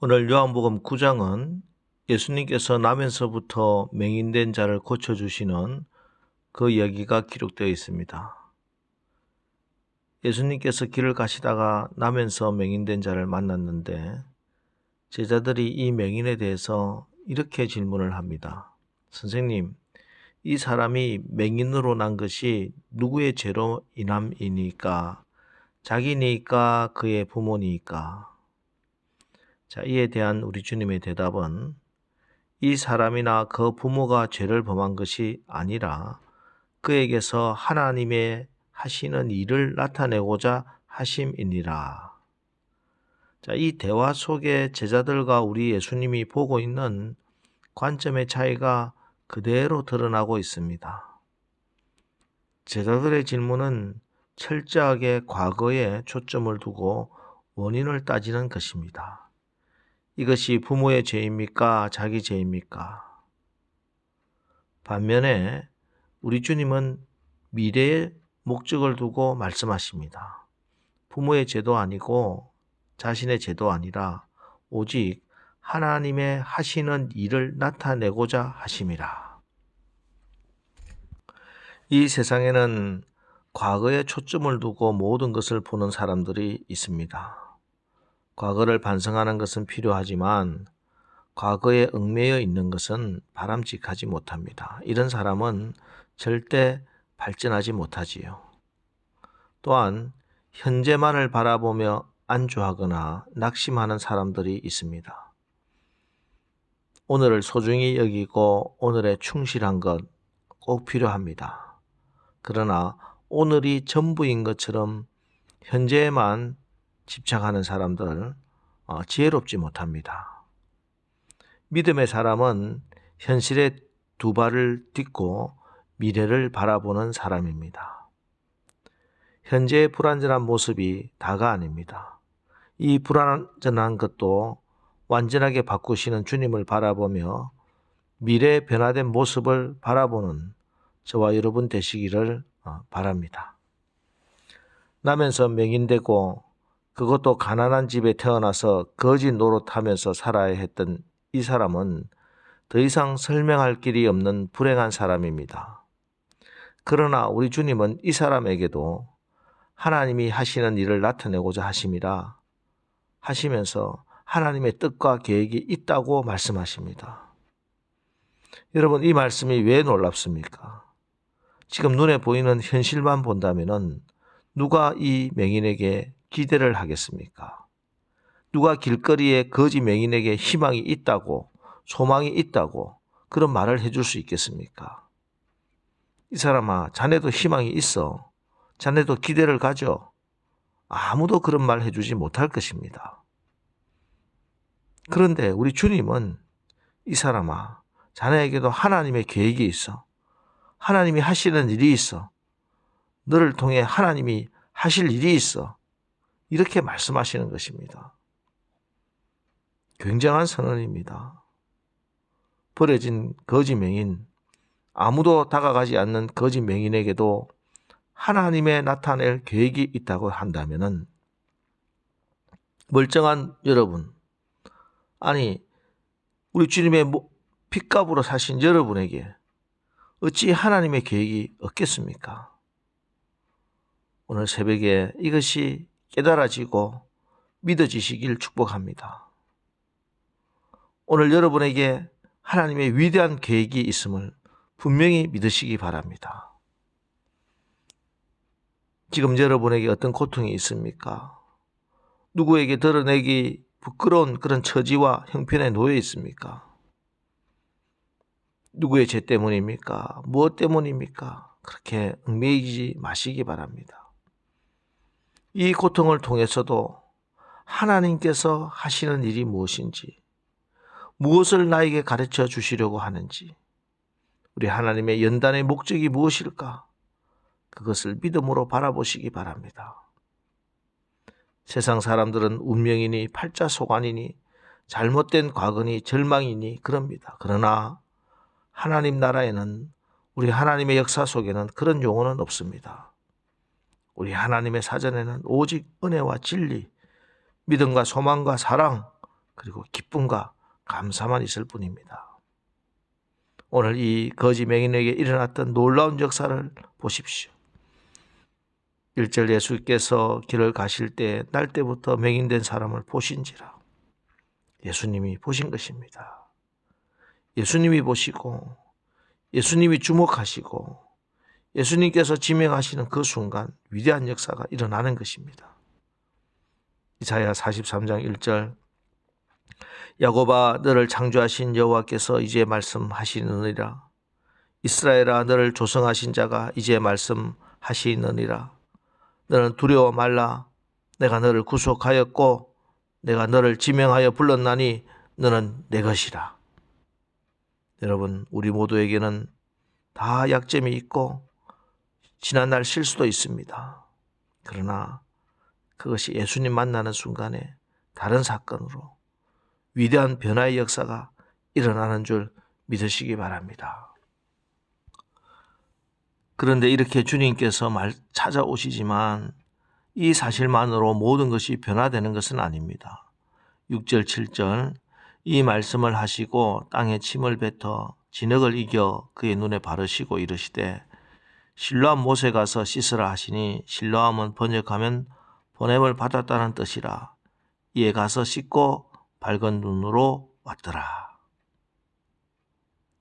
오늘 요한복음 9장은 예수님께서 나면서부터 맹인된 자를 고쳐주시는 그 이야기가 기록되어 있습니다. 예수님께서 길을 가시다가 나면서 맹인된 자를 만났는데 제자들이 이 맹인에 대해서 이렇게 질문을 합니다. 선생님, 이 사람이 맹인으로 난 것이 누구의 죄로 인함이니까? 자기니까 그의 부모니까? 자, 이에 대한 우리 주님의 대답은 이 사람이나 그 부모가 죄를 범한 것이 아니라 그에게서 하나님의 하시는 일을 나타내고자 하심이니라. 자, 이 대화 속에 제자들과 우리 예수님이 보고 있는 관점의 차이가 그대로 드러나고 있습니다. 제자들의 질문은 철저하게 과거에 초점을 두고 원인을 따지는 것입니다. 이것이 부모의 죄입니까? 자기 죄입니까? 반면에 우리 주님은 미래의 목적을 두고 말씀하십니다. 부모의 죄도 아니고 자신의 죄도 아니라 오직 하나님의 하시는 일을 나타내고자 하심이라. 이 세상에는 과거에 초점을 두고 모든 것을 보는 사람들이 있습니다. 과거를 반성하는 것은 필요하지만 과거에 얽매여 있는 것은 바람직하지 못합니다. 이런 사람은 절대 발전하지 못하지요. 또한 현재만을 바라보며 안주하거나 낙심하는 사람들이 있습니다. 오늘을 소중히 여기고 오늘에 충실한 것 꼭 필요합니다. 그러나 오늘이 전부인 것처럼 현재에만 집착하는 사람들 지혜롭지 못합니다. 믿음의 사람은 현실에 두 발을 딛고 미래를 바라보는 사람입니다. 현재의 불완전한 모습이 다가 아닙니다. 이 불완전한 것도 완전하게 바꾸시는 주님을 바라보며 미래의 변화된 모습을 바라보는 저와 여러분 되시기를 바랍니다. 나면서 맹인되고 그것도 가난한 집에 태어나서 거지 노릇하면서 살아야 했던 이 사람은 더 이상 설명할 길이 없는 불행한 사람입니다. 그러나 우리 주님은 이 사람에게도 하나님이 하시는 일을 나타내고자 하심이라 하시면서 하나님의 뜻과 계획이 있다고 말씀하십니다. 여러분, 이 말씀이 왜 놀랍습니까? 지금 눈에 보이는 현실만 본다면 누가 이 맹인에게 기대를 하겠습니까? 누가 길거리에 거지 맹인에게 희망이 있다고, 소망이 있다고 그런 말을 해줄 수 있겠습니까? 이 사람아, 자네도 희망이 있어. 자네도 기대를 가져. 아무도 그런 말 해주지 못할 것입니다. 그런데 우리 주님은 이 사람아, 자네에게도 하나님의 계획이 있어. 하나님이 하시는 일이 있어. 너를 통해 하나님이 하실 일이 있어. 이렇게 말씀하시는 것입니다. 굉장한 선언입니다. 버려진 거지 맹인, 아무도 다가가지 않는 거지 맹인에게도 하나님의 나타낼 계획이 있다고 한다면 멀쩡한 여러분, 아니 우리 주님의 핏값으로 사신 여러분에게 어찌 하나님의 계획이 없겠습니까? 오늘 새벽에 이것이 깨달아지고 믿어지시길 축복합니다. 오늘 여러분에게 하나님의 위대한 계획이 있음을 분명히 믿으시기 바랍니다. 지금 여러분에게 어떤 고통이 있습니까? 누구에게 드러내기 부끄러운 그런 처지와 형편에 놓여 있습니까? 누구의 죄 때문입니까? 무엇 때문입니까? 그렇게 얽매이지 마시기 바랍니다. 이 고통을 통해서도 하나님께서 하시는 일이 무엇인지, 무엇을 나에게 가르쳐 주시려고 하는지, 우리 하나님의 연단의 목적이 무엇일까? 그것을 믿음으로 바라보시기 바랍니다. 세상 사람들은 운명이니 팔자소관이니 잘못된 과거니 절망이니 그럽니다. 그러나 하나님 나라에는, 우리 하나님의 역사 속에는 그런 용어는 없습니다. 우리 하나님의 사전에는 오직 은혜와 진리, 믿음과 소망과 사랑, 그리고 기쁨과 감사만 있을 뿐입니다. 오늘 이 거지 맹인에게 일어났던 놀라운 역사를 보십시오. 1절 예수께서 길을 가실 때 날 때부터 맹인된 사람을 보신지라. 예수님이 보신 것입니다. 예수님이 보시고 예수님이 주목하시고 예수님께서 지명하시는 그 순간 위대한 역사가 일어나는 것입니다. 이사야 43장 1절 야곱아 너를 창조하신 여호와께서 이제 말씀하시느니라. 이스라엘아 너를 조성하신 자가 이제 말씀하시느니라. 너는 두려워 말라. 내가 너를 구속하였고 내가 너를 지명하여 불렀나니 너는 내 것이라. 여러분, 우리 모두에게는 다 약점이 있고 지난날 실수도 있습니다. 그러나 그것이 예수님 만나는 순간에 다른 사건으로 위대한 변화의 역사가 일어나는 줄 믿으시기 바랍니다. 그런데 이렇게 주님께서 찾아오시지만 이 사실만으로 모든 것이 변화되는 것은 아닙니다. 6절 7절 이 말씀을 하시고 땅에 침을 뱉어 진흙을 이겨 그의 눈에 바르시고 이르시되 실로암 못에 가서 씻으라 하시니 실로암은 번역하면 보냄을 받았다는 뜻이라. 이에 가서 씻고 밝은 눈으로 왔더라.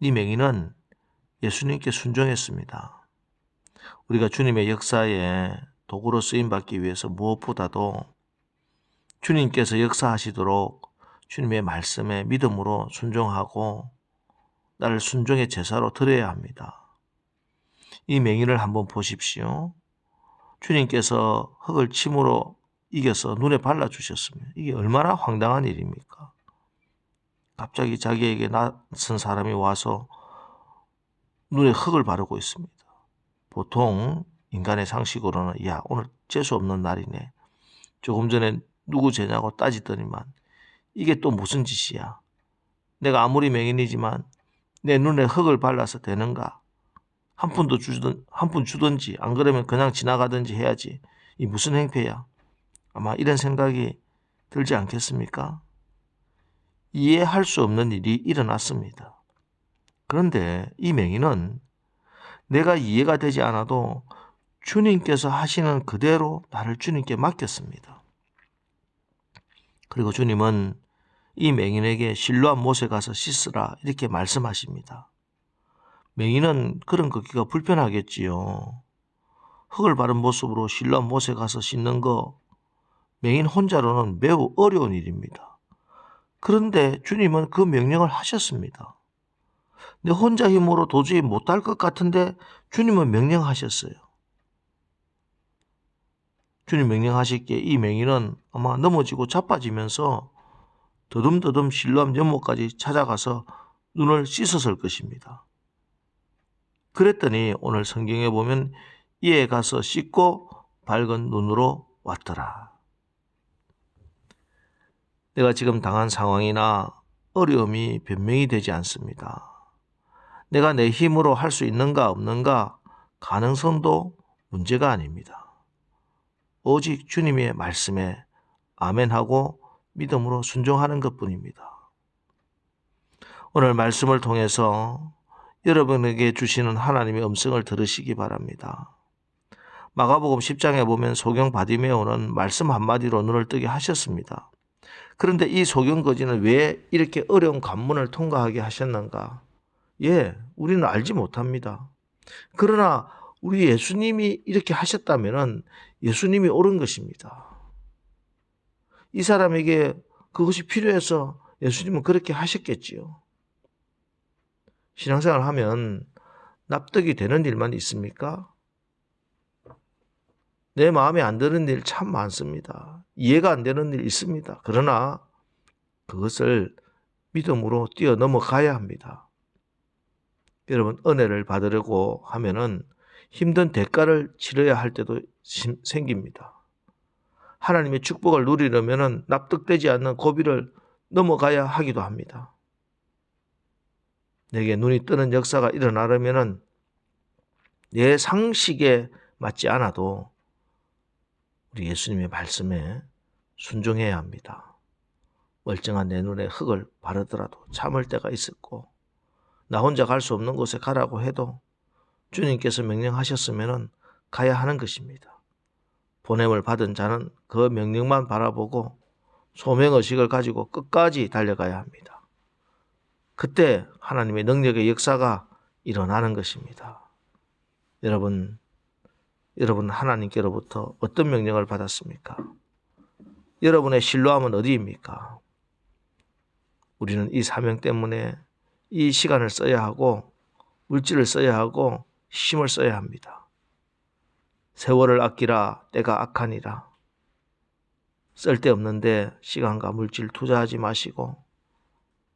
이 맹인은 예수님께 순종했습니다. 우리가 주님의 역사에 도구로 쓰임받기 위해서 무엇보다도 주님께서 역사하시도록 주님의 말씀에 믿음으로 순종하고 나를 순종의 제사로 드려야 합니다. 이 맹인을 한번 보십시오. 주님께서 흙을 침으로 이겨서 눈에 발라주셨습니다. 이게 얼마나 황당한 일입니까? 갑자기 자기에게 낯선 사람이 와서 눈에 흙을 바르고 있습니다. 보통 인간의 상식으로는 야 오늘 재수 없는 날이네. 조금 전에 누구 죄냐고 따지더니만 이게 또 무슨 짓이야. 내가 아무리 맹인이지만 내 눈에 흙을 발라서 되는가. 한 푼 주든지 안 그러면 그냥 지나가든지 해야지. 이 무슨 행패야. 아마 이런 생각이 들지 않겠습니까? 이해할 수 없는 일이 일어났습니다. 그런데 이 맹인은 내가 이해가 되지 않아도 주님께서 하시는 그대로 나를 주님께 맡겼습니다. 그리고 주님은 이 맹인에게 실로암 못에 가서 씻으라 이렇게 말씀하십니다. 맹인은 그런 걷기가 불편하겠지요. 흙을 바른 모습으로 실로암 못에 가서 씻는 거 맹인 혼자로는 매우 어려운 일입니다. 그런데 주님은 그 명령을 하셨습니다. 내 혼자 힘으로 도저히 못할 것 같은데 주님은 명령하셨어요. 주님 명령하시기에 이 맹인은 아마 넘어지고 자빠지면서 더듬더듬 실로암 연못까지 찾아가서 눈을 씻었을 것입니다. 그랬더니 오늘 성경에 보면 이에 가서 씻고 밝은 눈으로 왔더라. 내가 지금 당한 상황이나 어려움이 변명이 되지 않습니다. 내가 내 힘으로 할 수 있는가 없는가 가능성도 문제가 아닙니다. 오직 주님의 말씀에 아멘하고 믿음으로 순종하는 것뿐입니다. 오늘 말씀을 통해서 여러분에게 주시는 하나님의 음성을 들으시기 바랍니다. 마가복음 10장에 보면 소경 바디메오는 말씀 한마디로 눈을 뜨게 하셨습니다. 그런데 이 소경 거지는 왜 이렇게 어려운 관문을 통과하게 하셨는가? 우리는 알지 못합니다. 그러나 우리 예수님이 이렇게 하셨다면 예수님이 옳은 것입니다. 이 사람에게 그것이 필요해서 예수님은 그렇게 하셨겠지요. 신앙생활 하면 납득이 되는 일만 있습니까? 내 마음에 안 드는 일 참 많습니다. 이해가 안 되는 일 있습니다. 그러나 그것을 믿음으로 뛰어넘어가야 합니다. 여러분, 은혜를 받으려고 하면은 힘든 대가를 치러야 할 때도 생깁니다. 하나님의 축복을 누리려면은 납득되지 않는 고비를 넘어가야 하기도 합니다. 내게 눈이 뜨는 역사가 일어나려면은 내 상식에 맞지 않아도 우리 예수님의 말씀에 순종해야 합니다. 멀쩡한 내 눈에 흙을 바르더라도 참을 때가 있었고 나 혼자 갈 수 없는 곳에 가라고 해도 주님께서 명령하셨으면 가야 하는 것입니다. 보냄을 받은 자는 그 명령만 바라보고 소명의식을 가지고 끝까지 달려가야 합니다. 그때 하나님의 능력의 역사가 일어나는 것입니다. 여러분 하나님께로부터 어떤 명령을 받았습니까? 여러분의 신뢰함은 어디입니까? 우리는 이 사명 때문에 이 시간을 써야 하고 물질을 써야 하고 힘을 써야 합니다. 세월을 아끼라 때가 악하니라. 쓸데없는데 시간과 물질 투자하지 마시고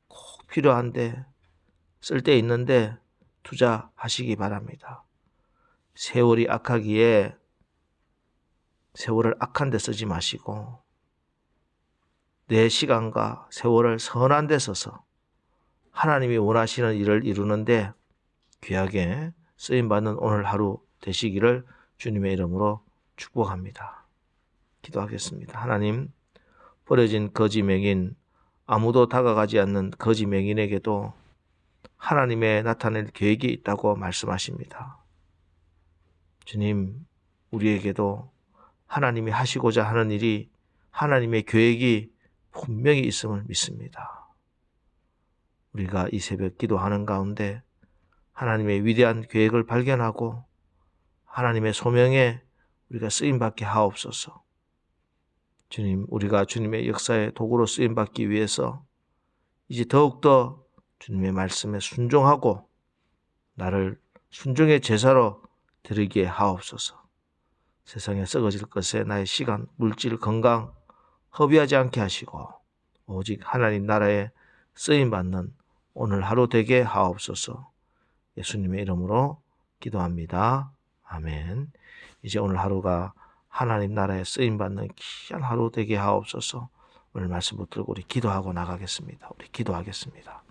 꼭 필요한데 쓸데있는데 투자하시기 바랍니다. 세월이 악하기에 세월을 악한 데 쓰지 마시고 내 시간과 세월을 선한 데 써서 하나님이 원하시는 일을 이루는데 귀하게 쓰임받는 오늘 하루 되시기를 주님의 이름으로 축복합니다. 기도하겠습니다. 하나님, 버려진 거지 맹인, 아무도 다가가지 않는 거지 맹인에게도 하나님의 나타낼 계획이 있다고 말씀하십니다. 주님, 우리에게도 하나님이 하시고자 하는 일이 하나님의 계획이 분명히 있음을 믿습니다. 우리가 이 새벽 기도하는 가운데 하나님의 위대한 계획을 발견하고 하나님의 소명에 우리가 쓰임받게 하옵소서. 주님, 우리가 주님의 역사의 도구로 쓰임받기 위해서 이제 더욱더 주님의 말씀에 순종하고 나를 순종의 제사로 드리게 하옵소서. 세상에 썩어질 것에 나의 시간, 물질, 건강 허비하지 않게 하시고 오직 하나님 나라에 쓰임받는 오늘 하루 되게 하옵소서. 예수님의 이름으로 기도합니다. 아멘. 이제 오늘 하루가 하나님 나라에 쓰임받는 귀한 하루 되게 하옵소서. 오늘 말씀 붙들고 우리 기도하고 나가겠습니다. 우리 기도하겠습니다.